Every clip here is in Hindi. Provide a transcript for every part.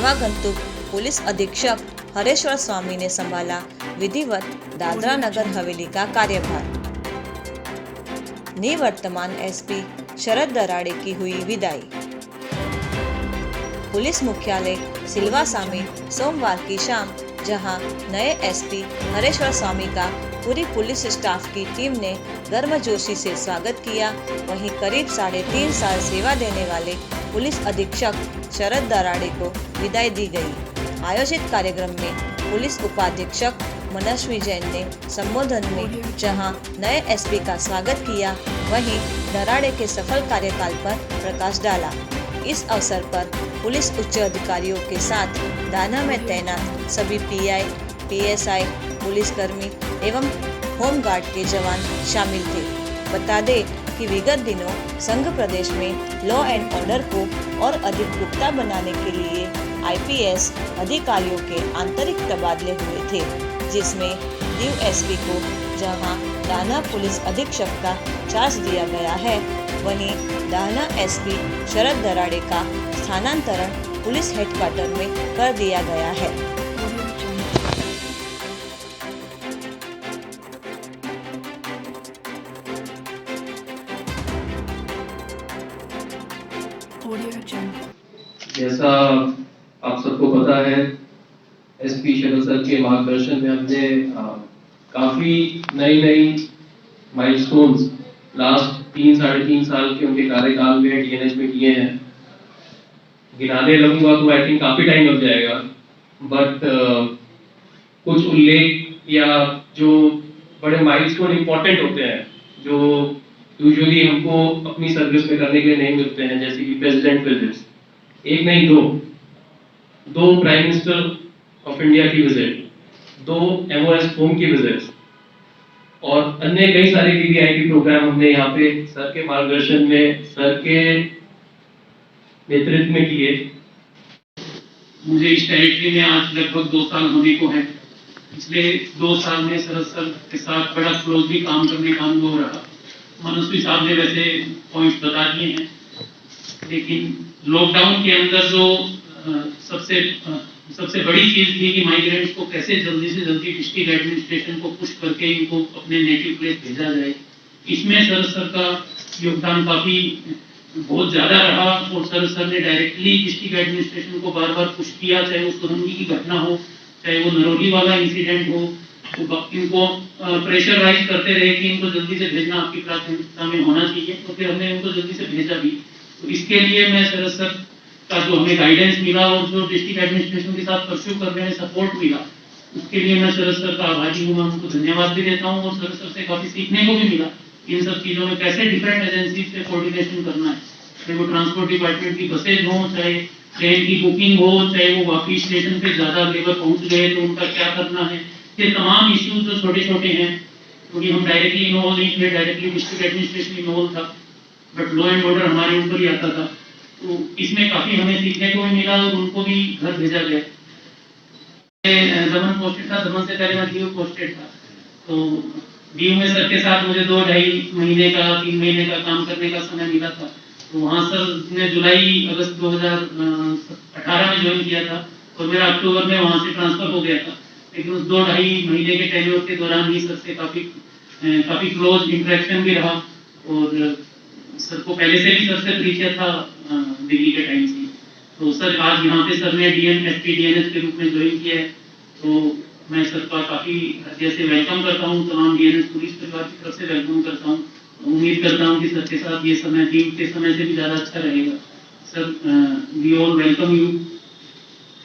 नवागंतुक पुलिस अधीक्षक हरेश्वर स्वामी ने संभाला विधिवत दादरा नगर हवेली का कार्यभार। निवर्तमान एसपी शरद दराड़े की हुई विदाई। पुलिस मुख्यालय सिलवासा में सोमवार की शाम जहां नए एसपी हरेश्वर स्वामी का पूरी पुलिस स्टाफ की टीम ने गर्मजोशी से स्वागत किया, वहीं करीब 3.5 साल सेवा देने वाले पुलिस अधीक्षक शरद दराड़े को विदाई दी गई। आयोजित कार्यक्रम में पुलिस उपाधीक्षक मनस्वी जैन ने संबोधन में जहां नए एसपी का स्वागत किया, वहीं दराड़े के सफल कार्यकाल पर प्रकाश डाला। इस अवसर पर पुलिस उच्च अधिकारियों के साथ दाना में तैनात सभी पीआई, पीएसआई, पुलिसकर्मी एवं होमगार्ड के जवान शामिल थे। बता दें कि विगत दिनों संघ प्रदेश में लॉ एंड ऑर्डर को और अधिक पुख्ता बनाने के लिए आईपीएस अधिकारियों के आंतरिक तबादले हुए थे, जिसमें दीव एसपी को जहां दाना पुलिस अधीक्षक का चार्ज दिया गया है, वहीं दाना एसपी शरद दराड़े का स्थानांतरण पुलिस हेडक्वार्टर में कर दिया गया है। जैसा आप सबको पता है, एसपी शरद सर के मार्गदर्शन में हमने काफी नई माइलस्टोन्स लास्ट 3-3.5 साल के उनके कार्यकाल में डीएनएस में किए हैं। गिनाने लगूंगा तो आई थिंक काफी टाइम लग जाएगा, बट कुछ उल्लेख या जो बड़े माइलस्टोन इंपॉर्टेंट होते हैं, जो यूजुअली हमको अपनी सर्विस में करने के लिए नहीं मिलते हैं, जैसे कि प्रेसिडेंट विजिट्स, एक नहीं दो प्राइम मिनिस्टर ऑफ इंडिया की विजिट, 2 एमओएस होम की विजिट्स और अन्य कई सारे वीवीआईपी प्रोग्राम हमने यहाँ पे सर के मार्गदर्शन में, सर के नेतृत्व में किए। मुझे इस टेरिटरी में आज लगभग 2 साल होने को है। पिछले 2 साल में शरद सर के साथ बड़ा क्लोजली काम करने का अनुभव रहा। मनस्वी साहब ने वैसे पॉइंट्स बता दिए हैं, लेकिन लॉकडाउन के अंदर जो सबसे बड़ी चीज थी कि माइग्रेंट्स को कैसे जल्दी से जल्दी डिस्ट्रिक्ट एडमिनिस्ट्रेशन को पुश करके इनको अपने नेटिव प्लेस भेजा जाए, इसमें शरद सर का योगदान काफी बहुत ज्यादा रहा। और शरद सर ने डायरेक्टली डिस्ट्रिक्ट एडमिनिस्ट्रेशन को बार पुश किया, चाहे वो सुरंगी की घटना हो, चाहे वो नरोली वाला इंसिडेंट हो, तो इनको प्रेशराइज करते रहे कि इनको जल्दी से भेजना आपकी प्राथमिकता में होना चाहिए। तो फिर हमने इनको जल्दी से भेजा भी। तो इसके लिए मैं शरद सर का जो हमें गाइडेंस मिला और जो डिस्ट्रिक्ट एडमिनिस्ट्रेशन के साथ परस्यू करने में सपोर्ट मिला, उसके लिए मैं शरद सर का आभारी हूँ। मैं उनको धन्यवाद भी देता हूँ और शरद सर से काफी सीखने को भी मिला इन सब चीजों में, कैसे डिफरेंट एजेंसी से कोऑर्डिनेशन करना है, चाहे वो ट्रांसपोर्ट डिपार्टमेंट की बसेज हो, चाहे ट्रेन की बुकिंग हो, चाहे वो वापी स्टेशन पे ज्यादा लेबर पहुंच गए तो उनका क्या करना है। ये तमाम इश्यूज जो छोटे हैं, क्योंकि हम डायरेक्टली इन्वॉल्व नहीं थे, डायरेक्टली डिस्ट्रिक्ट एडमिनिस्ट्रेशन इन्वॉल्व था, बट लॉ एंड ऑर्डर हमारे ऊपर ही आता था। तो इसमें काफी हमें सीखने को भी मिला और उनको भी घर भेजा गया। दमन पोस्टेड था, दमन से पहले मैं दीव पोस्टेड था। तो दीव में सर के साथ मुझे 2-2.5 महीने का 3 महीने का काम करने का समय मिला था। तो वहाँ सर ने जुलाई-अगस्त 2018 में ज्वाइन किया था और मेरा अक्टूबर में वहाँ से ट्रांसफर हो गया था। लेकिन उस 2-2.5 महीने के टेन्योर के दौरान ही सर से काफी क्लोज इंटरेक्शन भी रहा और सर को पहले से भी सर से परिचय था दिल्ली के टाइम से। तो सर आज यहाँ पे सर ने एसपी डीएनएस के रूप में ज्वाइन किया है, तो मैं सर का काफी हृदय से वेलकम करता हूँ। तमाम डीएनएस पुलिस परिवार की तरफ से वेलकम करता हूँ। उम्मीद करता हूँ कि सर के साथ ये समय टीम के समय से भी ज्यादा अच्छा रहेगा। Sir we all welcome you.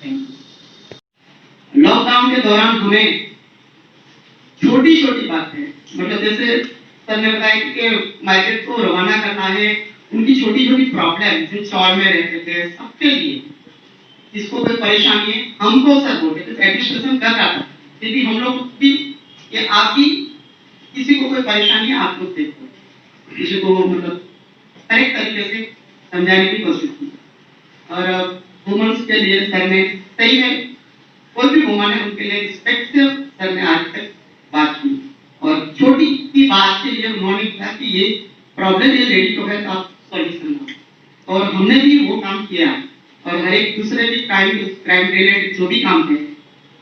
Thank you. Lockdown के दौरान हमें छोटी बातें, मतलब जैसे सर ने बताया कि मार्केट को रवाना करना है, उनकी छोटी प्रॉब्लम जो चौड़ में रहते थे सबके लिए, जिसको कोई परेशानी है हमको सर बोलते थे, एडमिनिस्ट्रेशन कर रहा था, यदि हम लोग भी ये आपकी किसी को कोई परेशानी है आप लोग देखो, किसी को मतलब करेक्ट तरीके से समझाने की कोशिश की। और वुमेन्स के लिए सर ने सही में कोई भी वुमन है उनके लिए रिस्पेक्ट से सर ने आज तक बात की। और छोटी सी बात के लिए उन्होंने कहा कि ये प्रॉब्लम ये लेडी को है तो आप सॉल्यूशन दो, और हमने भी वो काम किया। और और एक दूसरे भी क्राइम रिलेटेड जो भी काम थे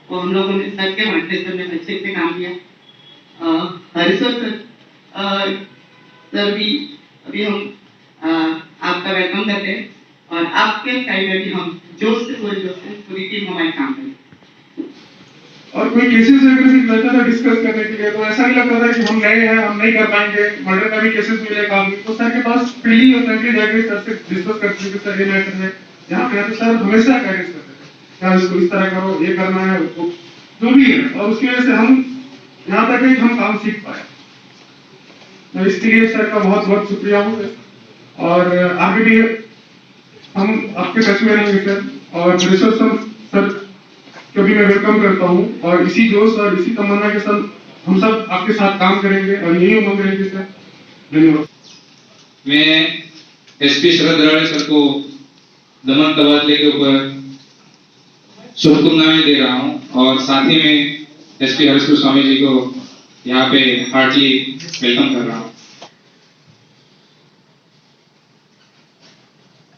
वो हम लोगों ने सर के मार्गदर्शन में अच्छे से काम किया। हरीश्वर सर भी अभी हम आपका वेलकम करते हैं और आपके टाइम में भी हम जोश से पूरी टीम हमारे काम करें। और कोई केसेस अगर रहता था डिस्कस करने के लिए तो ऐसा नहीं लगता था कि हम नए हैं, हम नहीं कर पाएंगे। मर्डर का भी केसेस मिले काफी, तो सर के पास फ्रीली और फ्रेंकली जाके सर से डिस्कस करते थे, सर ये मैटर है यहाँ पे, तो सर हमेशा गाइडेंस करते थे, यार इसको इस तरह करो, ये करना है, वो जो भी है। और उसकी वजह से हम यहाँ तक है कि हम काम सीख पाए। तो इसके लिए सर का बहुत बहुत शुक्रिया हूँ और आगे भी हम आपके टच में रहेंगे सर। और हरीश्वर सर क्योंकि मैं वेलकम करता हूँ और इसी जोश और इसी तमन्ना के साथ हम सब आपके साथ काम करेंगे और यही उम्मीद रहेगी सर। धन्यवाद। मैं एसपी शरद राणे सर को दमन तबादले के ऊपर शुभकामनाएं दे रहा हूँ और साथ ही में एसपी हरीश्वर स्वामी जी को यहाँ पे हार्टली वेलकम कर रहा हूँ।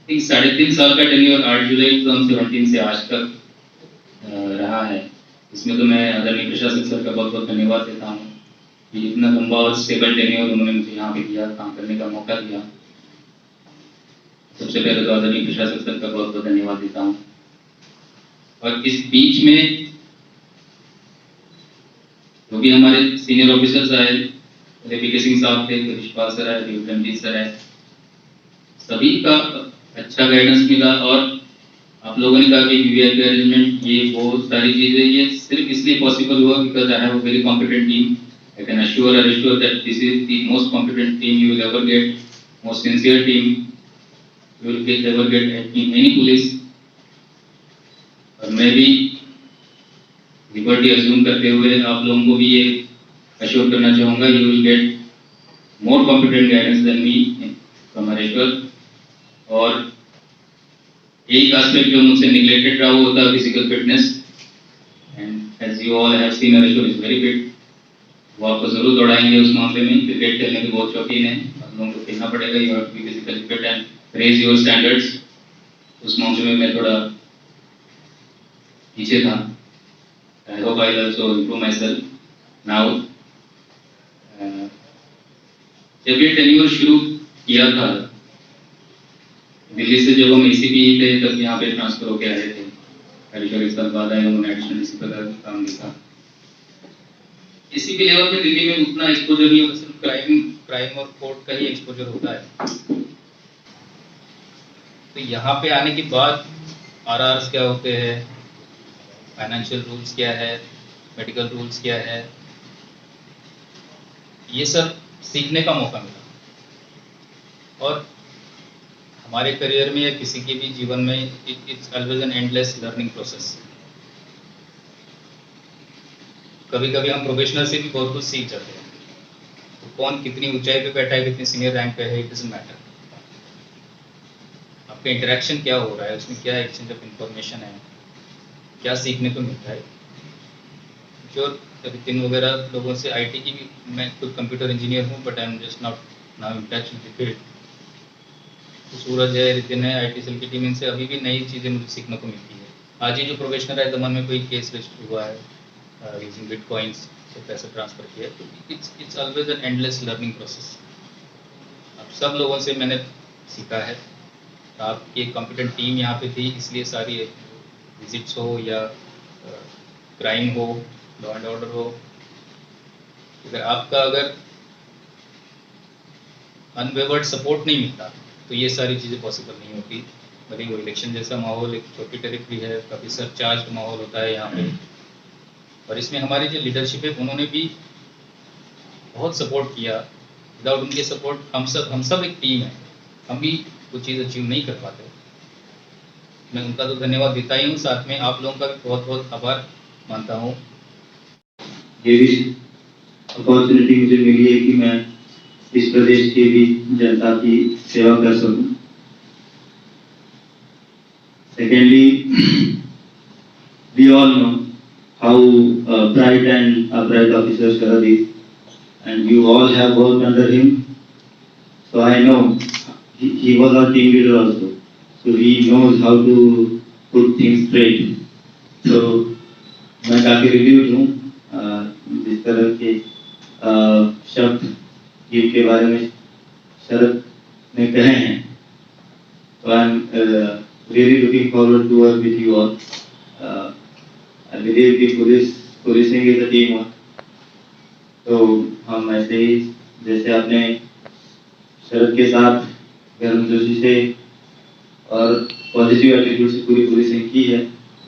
3.5 साल का टेन्योर 8 जुलाई 2017 से आज तक रहा है। इसमें तो मैं आदरणीय प्रशासक सर का बहुत बहुत धन्यवाद देता हूँ कि इतना लंबा और स्टेबल टेन्योर उन्होंने मुझे यहाँ पे दिया, काम करने का मौका दिया। सबसे पहले तो आदरणीय प्रशासक सर का बहुत बहुत धन्यवाद देता हूँ। और इस बीच में जो भी हमारे सीनियर ऑफिसर्स आए, पी.के. सिंह साहब थे, रिशपाल सर आए, रणजीत सर आए, सभी का अच्छा गाइडेंस मिला। और आप लोगों ने कहा कि वीवीआईपी अरेंजमेंट, ये बहुत सारी चीजें, ये सिर्फ इसलिए पॉसिबल हुआ because I have a very competent team. I can assure that this is the most competent team you will ever get, most sincere team you will ever get in any police. और मैं भी लिबर्टी अज्यूम करते हुए आप लोगों को भी ये अश्योर करना चाहूँगा, you will get more competent guidance than me from Harishwar. और एक एस्पेक्ट जो मुझसे निगलेक्टेड रहा वो होता है physical fitness, and as you all have seen Harishwar is very fit. वो आपको जरूर दौड़ाएंगे उस मामले में। क्रिकेट खेलने के बहुत शौकीन है, आप लोगों को खेलना पड़ेगा, you have to be physically fit and raise your standards. उस मामले में मैं थोड़ा पीछे था। I hope I will also improve myself now. जब ये टेन्योर शुरू किया था दिल्ली से, जब हम एसीपी थे तब यहाँ पे ट्रांसफर होके आए थे। हरीश्वर एक साल बाद आए, उन्होंने एडिशनल एसीपी का काम देखा। एसीपी लेवल पे दिल्ली में उतना एक्सपोजर नहीं होता, सिर्फ क्राइम और कोर्ट का ही एक्सपोजर होता है। तो यहाँ पे आने के बाद आरआर्स क्या होते हैं, फाइनेंशियल रूल्स क्या है, मेडिकल रूल्स क्या है, ये सब सीखने का मौका मिला। और हमारे करियर में या किसी के भी जीवन में it's always an endless learning process. कभी कभी हम प्रोफेशनल से भी बहुत कुछ सीख जाते हैं। तो कौन कितनी ऊंचाई पे बैठा है, कितनी सीनियर रैंक पे है, इट डजंट मैटर। आपका इंटरेक्शन क्या हो रहा है, उसमें क्या एक्सचेंज ऑफ इंफॉर्मेशन है, क्या सीखने को मिलता है। जो रितिन वगैरह लोगों से आईटी की भी, मैं खुद कंप्यूटर इंजीनियर हूँ but I am just not now in touch with the field. Suraj है, रितिन है, आईटी सेल की टीम, इनसे अभी भी नई चीज़ें मुझे सीखने को मिलती है। आज ही जो प्रोफेशनल है दमन में कोई केस रजिस्टर हुआ है यूजिंग बिटकॉइंस से पैसे ट्रांसफर किया, तो it's always an endless learning process. अब सब लोगों से मैंने सीखा है। आपकी एक कॉम्पिटेंट टीम यहाँ पे थी, इसलिए सारी विजिट्स हो या क्राइम हो, लॉ एंड ऑर्डर हो, अगर अनवेवर्ड सपोर्ट नहीं मिलता तो ये सारी चीज़ें पॉसिबल नहीं होती। भले वो इलेक्शन जैसा माहौल, एक छोटी टेरिटरी है, काफ़ी सरचार्ज माहौल होता है यहाँ पे। और इसमें हमारी जो लीडरशिप है उन्होंने भी बहुत सपोर्ट किया। विदाउट उनके सपोर्ट हम सब एक टीम है, हम भी वो चीज़ अचीव नहीं कर पाते। मैं उनका तो धन्यवाद देता ही हूँ, साथ में आप लोगों का भी बहुत बहुत आभार मानता हूँ। ये भी अपॉर्चुनिटी मुझे मिली है कि मैं इस प्रदेश की भी जनता की सेवा कर सकूं। Secondly, we all know how bright and upright officer Sharad is, and you all have worked under him. So I know he was our team leader also. So he knows how to put things straight. So मैं काफी रिलीव्ड हूँ जिस तरह के शब्द टीम के बारे में शरद ने कहे हैं. So I'm really looking forward to work with you all. I believe कि policing is a teamwork. तो हम ऐसे ही जैसे आपने शरद के साथ गर्मजोशी से और पॉजिटिव एटीट्यूड से पूरी पुलिसिंग की है,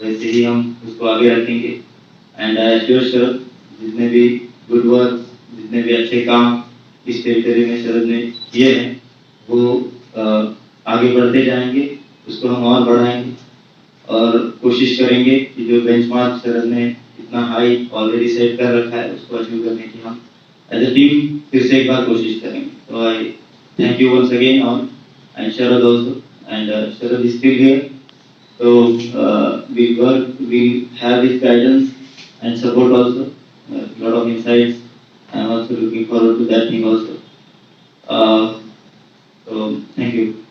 वैसे ही हम उसको आगे रखेंगे. एंड आई एश्योर शरद, जितने भी गुड वर्क, जितने भी अच्छे काम इस टेरिटरी में शरद ने किए हैं वो आगे बढ़ते जाएंगे, उसको हम और बढ़ाएंगे और कोशिश करेंगे कि जो बेंचमार्क शरद ने इतना हाई ऑलरेडी सेट कर रखा है उसको अचीव करने की हम एज ए टीम फिर से एक बार कोशिश करेंगे. तो I thank you once again on and Sharad also. And Sharad is still here, so we'll have his guidance and support also, a lot of insights. I'm also looking forward to that thing also. So thank you.